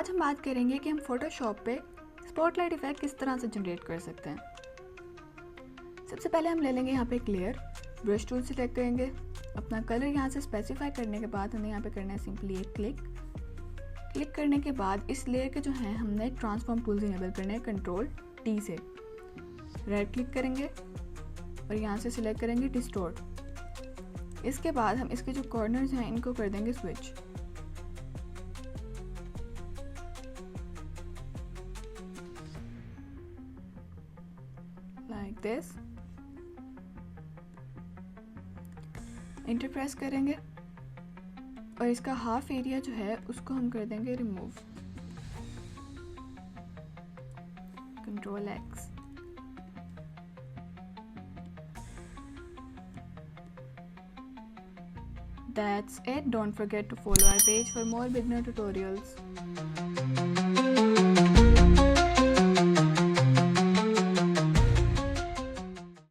आज हम बात करेंगे कि हम फोटोशॉप पे स्पॉटलाइट इफेक्ट किस तरह से जनरेट कर सकते हैं। सबसे पहले हम ले लेंगे यहाँ पे एक लेयर, ब्रश टूल सेलेक्ट करेंगे, अपना कलर यहाँ से स्पेसिफाई करने के बाद हमें यहाँ पे करना है सिंपली एक क्लिक करने के बाद इस लेयर के जो हैं हमने ट्रांसफॉर्म टूल्स इनेबल करने हैं कंट्रोल T से। राइट क्लिक करेंगे और यहाँ से सिलेक्ट करेंगे डिस्टोर्ट। इसके बाद हम इसके जो कॉर्नर्स हैं इनको कर देंगे switch. Like this. Enter press करेंगे और इसका हाफ एरिया जो है उसको हम कर देंगे remove. Control X। That's it. Don't forget to follow our page for more beginner tutorials.